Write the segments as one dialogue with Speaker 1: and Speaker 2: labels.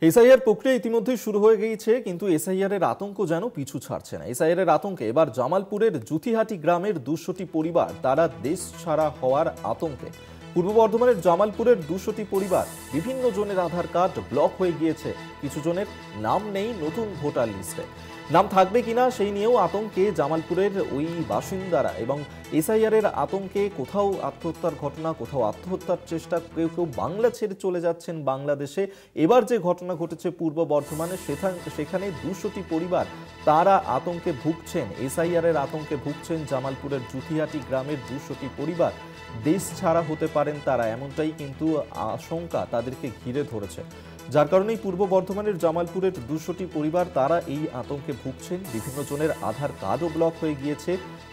Speaker 1: SIR প্রক্রিয়া ইতিমধ্যেই শুরু হয়ে গিয়েছে, কিন্তু এসআইআর এর আতঙ্ক যেন পিছু ছাড়ছে না। এসআইআর এর আতঙ্কে এবার জামালপুরের জুতিহাটি গ্রামের 200টি পরিবার তারা দেশ ছাড়া হওয়ার আতঙ্কে। পূর্ব বর্ধমানের জামালপুরের 200টি পরিবার, বিভিন্ন জনের আধার কার্ড ব্লক হয়ে গিয়েছে, কিছু জনের নাম নেই নতুন ভোটার লিস্টে। নাম থাকবে কিনা সেই নিয়েও আতঙ্কে জামালপুরের ওই বাসিন্দারা, এবং এসআইআর এর আতঙ্কে কোথাও আত্মহত্যার ঘটনা, কোথাও আত্মহত্যার চেষ্টা, কেউ কেউ বাংলা ছেড়ে চলে যাচ্ছেন বাংলাদেশে। এবার যে ঘটনা ঘটেছে পূর্ব বর্ধমানে, সেখানে 200টি পরিবার তারা আতঙ্কে ভুগছেন, এসআইআর এর আতঙ্কে ভুগছেন। জামালপুরের জুতিহাটি গ্রামের 200টি পরিবার দেশ ছাড়া হতে পারেন তারা, এমনটাই কিন্তু আশঙ্কা তাদেরকে ঘিরে ধরেছে। যার কারণেই পূর্ব বর্ধমানের জামালপুরের 200টি পরিবার তারা এই আতঙ্কে ভুগছেন। বিভিন্ন জনের আধার কার্ডও ব্লক হয়ে গিয়েছে,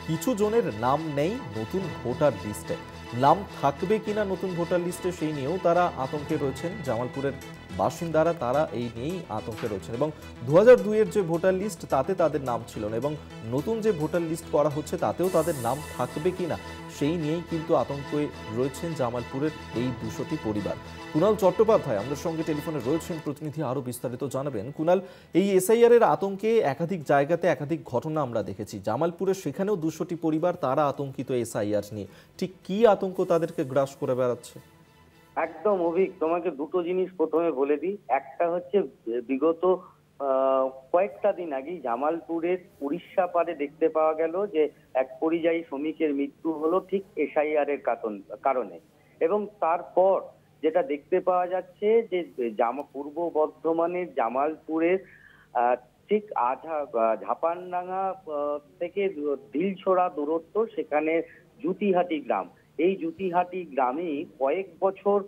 Speaker 1: কিছু জনের নাম নেই নতুন ভোটার লিস্টে। নাম থাকবে কিনা নতুন ভোটার লিস্টে সেই নিয়েও তারা আতঙ্কে রয়েছেন। জামালপুরের বাসিন্দারা তারা এই নিয়েই আতঙ্কে রয়েছেন, এবং 2002-এর যে ভোটার লিস্ট তাতে তাদের নাম ছিল না, এবং নতুন যে ভোটার লিস্ট করা হচ্ছে তাতেও তাদের নাম থাকবে কিনা সেই নিয়েই কিন্তু আতঙ্কে রয়েছেন জামালপুরের এই 200টি পরিবার। কুণাল চট্টোপাধ্যায় আমাদের সঙ্গে টেলিফোনে রয়েছেন, প্রতিনিধি আরো বিস্তারিত জানাবেন। কুণাল, এই এসআইআর এর আতঙ্কে একাধিক জায়গাতে একাধিক ঘটনা আমরা দেখেছি, জামালপুরের সেখানেও 200টি পরিবার তারা আতঙ্কিত এসআইআর নিয়ে। ঠিক কি আতঙ্ক তাদেরকে গ্রাস করে বেড়াচ্ছে?
Speaker 2: একদম অভিক, তোমাকে দুটো জিনিস প্রথমে বলে দিই। একটা হচ্ছে বিগত কয়েকটা দিন আগেই জামালপুরের উড়িষ্যা পারে দেখতে পাওয়া গেল যে এক পরিযায়ী শ্রমিকের মৃত্যু হলো ঠিক এসআইআর এর কারণে। এবং তারপর যেটা দেখতে পাওয়া যাচ্ছে যে পূর্ব বর্ধমানের জামালপুরের ঠিক ঝাপানডাঙ্গা থেকে দিলছড়া দূরত্ব, সেখানে জুতিহাটি গ্রাম। এই জুতিহাটি গ্রামে কয়েক বছর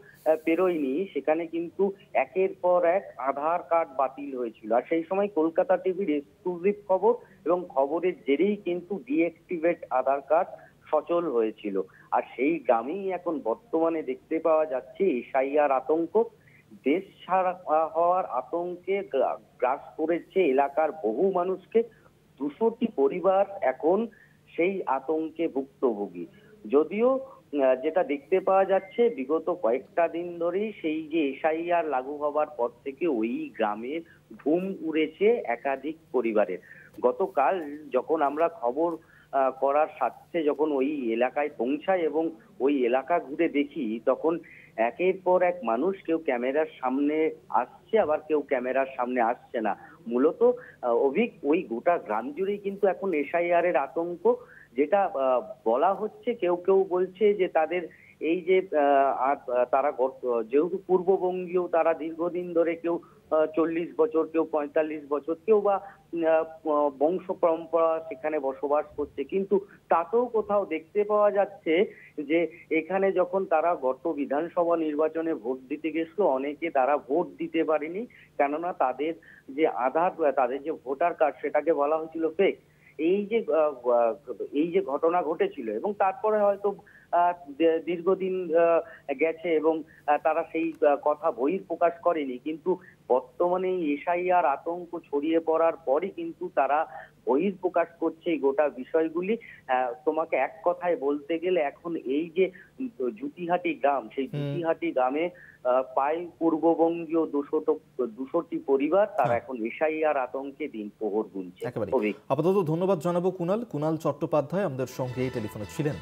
Speaker 2: পেরোয়নি, সেখানে কিন্তু একের পর এক আধার কার্ড বাতিল হয়েছিল। আর সেই সময় কলকাতা টিভির এক্সক্লুসিভ খবর এবং খবরের জেরেই কিন্তু ডিএক্টিভেট আধার কার্ড সচল হয়েছিল। আর সেই গ্রামেই এখন বর্তমানে দেখতে পাওয়া যাচ্ছে এসআইআর আতঙ্ক। দেশ ছাড়া হওয়ার আতঙ্কে গ্রাস করেছে এলাকার বহু মানুষকে। 200টি পরিবার এখন সেই আতঙ্কে ভুক্তভোগী। যদিও যেটা দেখতে পাওয়া যাচ্ছে বিগত কয়েকটা দিন ধরেই সেই যে এসআইআর লাগু হবার পর থেকে ওই গ্রামে ঘুম উড়েছে একাধিক পরিবারের। গতকাল যখন আমরা খবর করার স্বার্থে যখন ওই এলাকায় পৌঁছাই এবং ওই এলাকা ঘুরে দেখি, তখন একের পর এক মানুষ, কেউ ক্যামেরার সামনে আসছে, আবার কেউ ক্যামেরার সামনে আসছে না। মূলত অভিক, ওই গোটা গ্রাম জুড়েই কিন্তু এখন এসআইআর এর আতঙ্ক। যেটা বলা হচ্ছে, কেউ কেউ বলছে যে তাদের এই যে তারা যেহেতু পূর্ববঙ্গীয়, তারা দীর্ঘদিন ধরে কেউ 40 বছর, কেউ 45 বছর, কেউ বা বংশ পরম্পরা সেখানে বসবাস করছে, কিন্তু তাতেও কোথাও দেখতে পাওয়া যাচ্ছে যে এখানে যখন তারা গত বিধানসভা নির্বাচনে ভোট দিতে গেছিল, অনেকে তারা ভোট দিতে পারেনি, কেননা তাদের যে তাদের যে ভোটার কার্ড সেটাকে বলা হয়েছিল ফেক। এই যে ঘটনা ঘটেছিল, এবং তারপরে হয়তো দীর্ঘদিন গেছে এবং তারা সেই কথা বহিঃপ্রকাশ করেনি, কিন্তু বর্তমানে এসআইআর আতঙ্ক ছড়িয়ে পড়ার পরই কিন্তু তারা বহিঃপ্রকাশ করছে এই গোটা বিষয়গুলি। তোমাকে এক কথায় বলতে গেলে এখন এই যে জুতিহাটি গ্রাম, সেই জুতিহাটি গ্রামে প্রায় পূর্ববঙ্গীয় 200টি পরিবার তারা এখন এসআইআর আতঙ্কে দিন প্রহর গুনছে।
Speaker 1: আপাতত ধন্যবাদ জানাবো কুণাল চট্টোপাধ্যায় আমাদের সঙ্গে টেলিফোনে ছিলেন।